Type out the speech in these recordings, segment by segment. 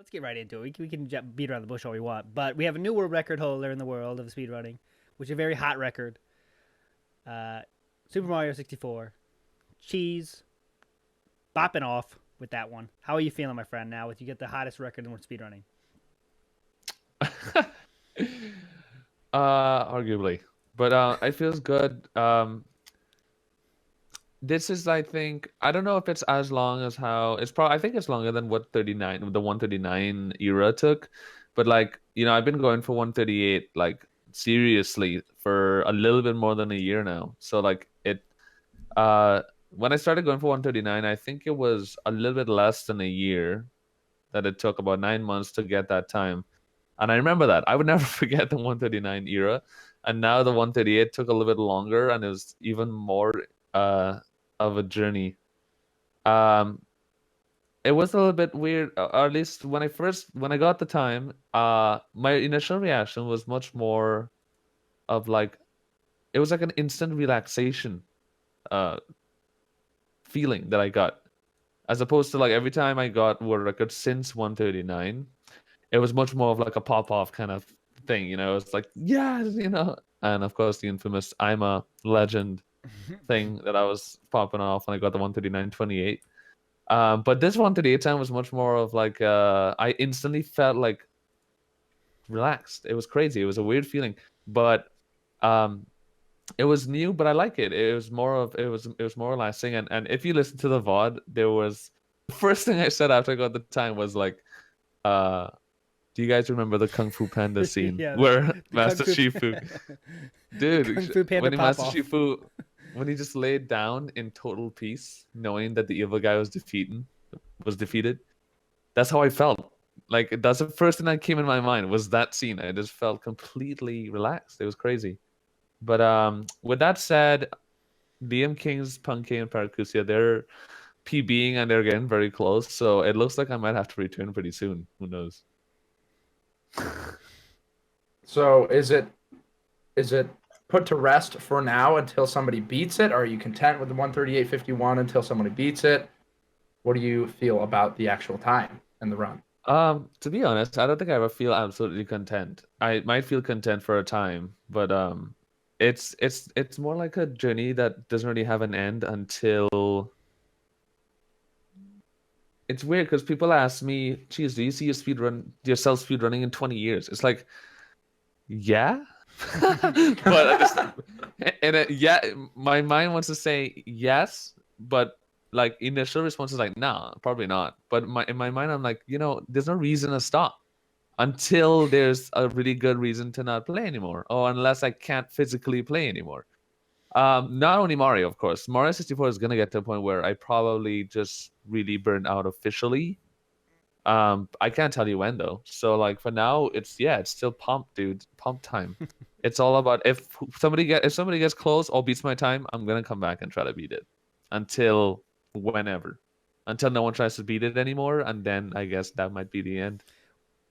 let's get right into it. We can beat around the bush all we want, but we have a new world record holder in the world of speedrunning, which is a very hot record. Uh, Super Mario 64. Cheese bopping off with that one. How are you feeling, my friend? Now, with you get the hottest record in speedrunning. Arguably, but it feels good. This is, I think, I don't know if it's as long as how it's probably. I think it's longer than what 39, the 139 era took, but like I've been going for 138 like seriously for a little bit more than a year now. So like uh, when I started going for 139, I think it was a little bit less than a year that it took, about 9 months to get that time. And I remember that. I would never forget the 139 era. And now the 138 took a little bit longer and it was even more of a journey. Um, it was a little bit weird, or at least when I got the time, my initial reaction was much more of like, it was like an instant relaxation uh feeling that I got, as opposed to like every time I got world record since 139, it was much more of like a pop off kind of thing. It's like, yes. And of course the infamous "I'm a legend" thing that I was popping off when I got the 139.28. But this 138 time was much more of like, I instantly felt like relaxed. It was crazy. It was a weird feeling, but um, it was new, but I like it. It was more relaxing. And if you listen to the VOD, there was the first thing I said after I got the time was like, uh, do you guys remember the Kung Fu Panda scene Yeah, where the Kung Master Fu, Shifu, the dude, Kung Fu Panda pop Master off. Shifu, when he just laid down in total peace, knowing that the evil guy was defeated. That's how I felt. Like, that's the first thing that came in my mind was that scene. I just felt completely relaxed. It was crazy. But with that said, DM Kings, Punkey, and Paracusia, they're PBing and they're getting very close. So it looks like I might have to return pretty soon. Who knows? So is it put to rest for now until somebody beats it? Or are you content with the 138.51 until somebody beats it? What do you feel about the actual time and the run? To be honest, I don't think I ever feel absolutely content. I might feel content for a time, but it's more like a journey that doesn't really have an end until it's weird because people ask me, geez, do you see yourself speedrunning in 20 years? It's like, yeah. But yeah, my mind wants to say yes, but like initial response is like, no, probably not. But in my mind, I'm like, there's no reason to stop until there's a really good reason to not play anymore, or unless I can't physically play anymore. Not only Mario, of course. Mario 64 is gonna get to a point where I probably just really burned out officially. I can't tell you when though. So like for now, it's still pump, dude. Pump time. It's all about if somebody gets close or beats my time, I'm gonna come back and try to beat it until whenever, until no one tries to beat it anymore, and then I guess that might be the end.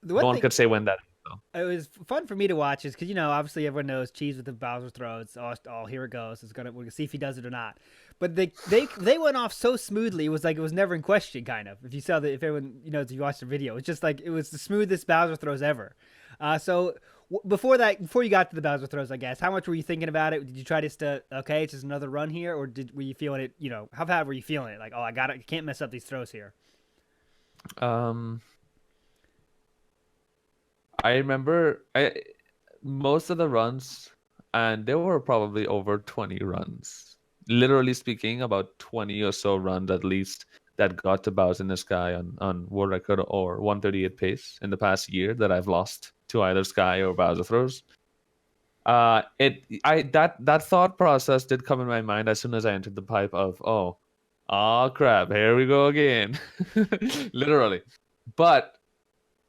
The No one one thing could say when that is, though. it was fun for me to watch is because obviously everyone knows Cheese with the Bowser throws. Oh, here it goes. We're gonna see if he does it or not. But they went off so smoothly. It was like it was never in question. Kind of. If you saw if everyone if you watched the video, it's just like it was the smoothest Bowser throws ever. So before you got to the Bowser throws, I guess, how much were you thinking about it? Did you try just to okay, it's just another run here, or were you feeling it? How bad were you feeling it? Like, oh, I got it. You can't mess up these throws here. I remember most of the runs, and there were probably over 20 runs. Literally speaking, about 20 or so runs at least that got to Bowser in the Sky on world record or 138 pace in the past year that I've lost to either Sky or Bowser throws. That thought process did come in my mind as soon as I entered the pipe of, oh crap, here we go again. Literally. But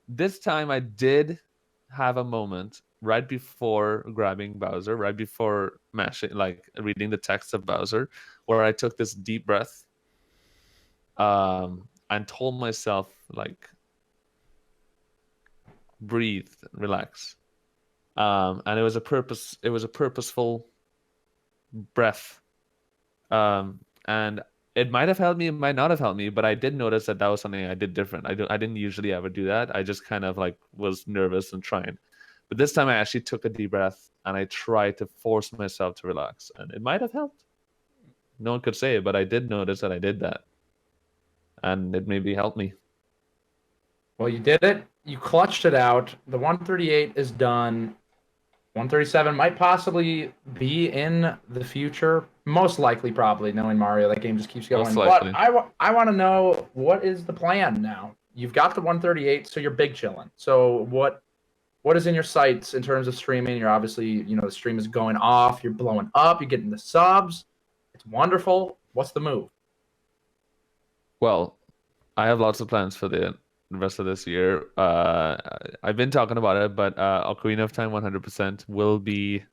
this time I did have a moment right before grabbing Bowser, right before reading the text of Bowser, where I took this deep breath, and told myself, like, breathe, relax. And it was a purposeful breath. And it might have helped me, it might not have helped me, but I did notice that was something I did different. I didn't usually ever do that. I just kind of like was nervous and trying. But this time I actually took a deep breath and I tried to force myself to relax, and it might have helped. No one could say it, but I did notice that I did that, and it maybe helped me. Well, you did it. You clutched it out. The 138 is done. 137 might possibly be in the future. Most likely, probably, knowing Mario, that game just keeps going. Most likely. But I want to know, what is the plan now? You've got the 138, so you're big chilling. So what is in your sights in terms of streaming? You're obviously, the stream is going off. You're blowing up. You're getting the subs. It's wonderful. What's the move? Well, I have lots of plans for the rest of this year. I've been talking about it, but Ocarina of Time 100% will be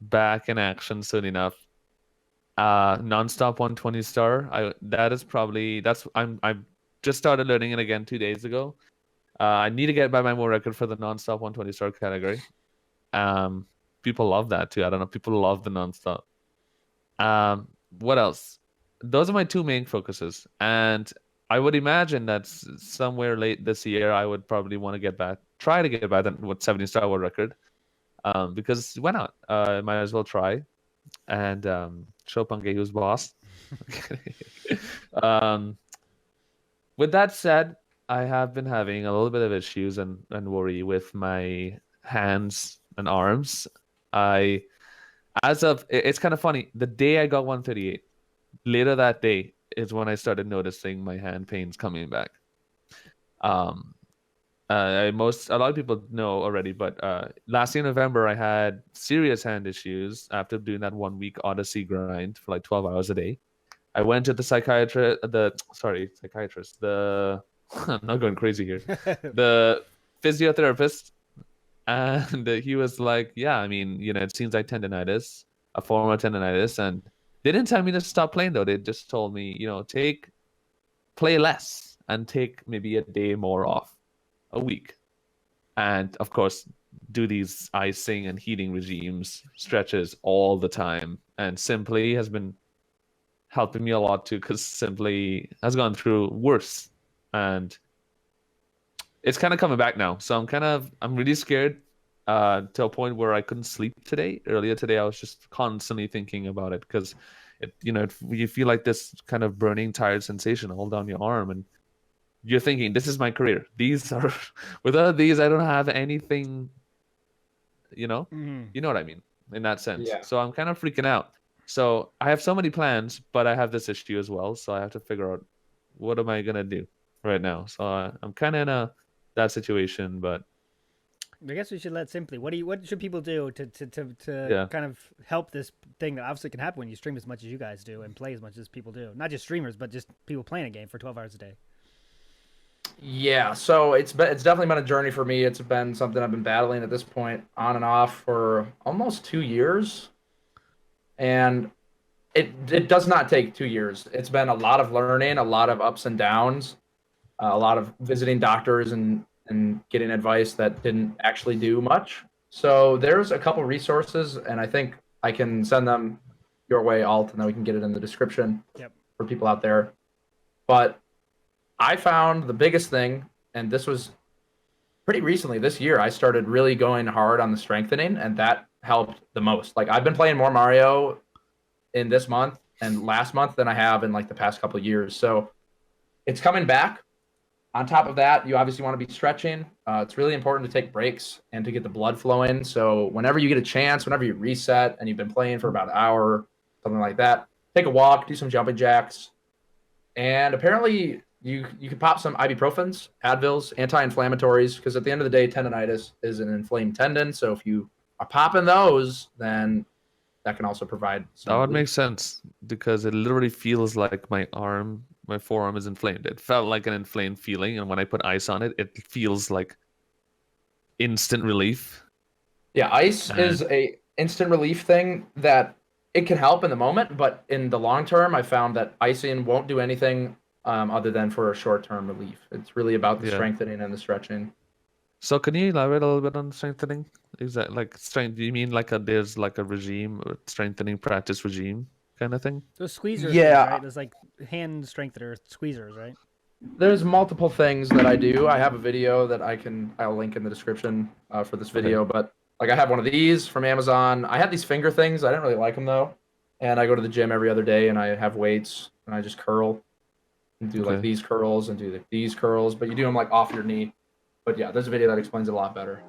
back in action soon enough. Non-stop 120 star. I just started learning it again 2 days ago. I need to get by my more record for the non-stop 120 star category. People love that too. I don't know. People love the non-stop. What else? Those are my two main focuses, and I would imagine that somewhere late this year, I would probably want to try to get back that 70-star world record. Because why not? Might as well try and show Punky who's boss. With that said, I have been having a little bit of issues and worry with my hands and arms. It's kind of funny. The day I got 138, later that day is when I started noticing my hand pains coming back. A lot of people know already, but last year in November I had serious hand issues after doing that 1 week Odyssey grind for like 12 hours a day. I went to the psychiatrist. I'm not going crazy here. The physiotherapist, and he was like, "Yeah, I mean, it seems like tendonitis, a form of tendonitis." And they didn't tell me to stop playing though. They just told me, play less and take maybe a day more off a week. And of course, do these icing and heating regimes, stretches all the time. And Simply has been helping me a lot too, because Simply has gone through worse. And it's kind of coming back now. So I'm really scared to a point where I couldn't sleep today. Earlier today, I was just constantly thinking about it because you feel like this kind of burning, tired sensation all down your arm, and you're thinking, this is my career. Without these, I don't have anything, Mm-hmm. You know what I mean? In that sense. Yeah. So I'm kind of freaking out. So I have so many plans, but I have this issue as well. So I have to figure out, what am I going to do right now? So I'm kind of in that situation, but I guess we should let Simply. What should people do to Yeah. kind of help this thing that obviously can happen when you stream as much as you guys do and play as much as people do? Not just streamers, but just people playing a game for 12 hours a day. Yeah, so it's definitely been a journey for me. It's been something I've been battling at this point on and off for almost 2 years. And it does not take 2 years. It's been a lot of learning, a lot of ups and downs, a lot of visiting doctors and getting advice that didn't actually do much. So there's a couple resources, and I think I can send them your way, Alt, and then we can get it in the description for people out there. But I found the biggest thing, and this was pretty recently this year, I started really going hard on the strengthening, and that helped the most. Like, I've been playing more Mario in this month and last month than I have in like the past couple of years. So it's coming back. On top of that, you obviously want to be stretching. It's really important to take breaks and to get the blood flowing. So whenever you get a chance, whenever you reset and you've been playing for about an hour, something like that, take a walk, do some jumping jacks. And apparently you can pop some ibuprofens, Advils, anti-inflammatories, because at the end of the day, tendonitis is an inflamed tendon. So if you are popping those, then that can also provide some that would relief. make sense, because it literally feels like my forearm is inflamed. It felt like an inflamed feeling, and when I put ice on it, it feels like instant relief. Yeah, ice is a instant relief thing that it can help in the moment, but in the long term, I found that icing won't do anything other than for a short-term relief. It's really about the strengthening and the stretching. So can you elaborate a little bit on strengthening? Is that like strength? Do you mean like there's like a regime, or strengthening practice regime kind of thing. Those squeezers, Yeah. right? Those like hand strengthener squeezers, right? There's multiple things that I do. I have a video that I'll link in the description for this video. But like I have one of these from Amazon. I had these finger things. I didn't really like them though. And I go to the gym every other day and I have weights and I just curl and do like these curls and do like these curls. But you do them like off your knee. But yeah, there's a video that explains it a lot better.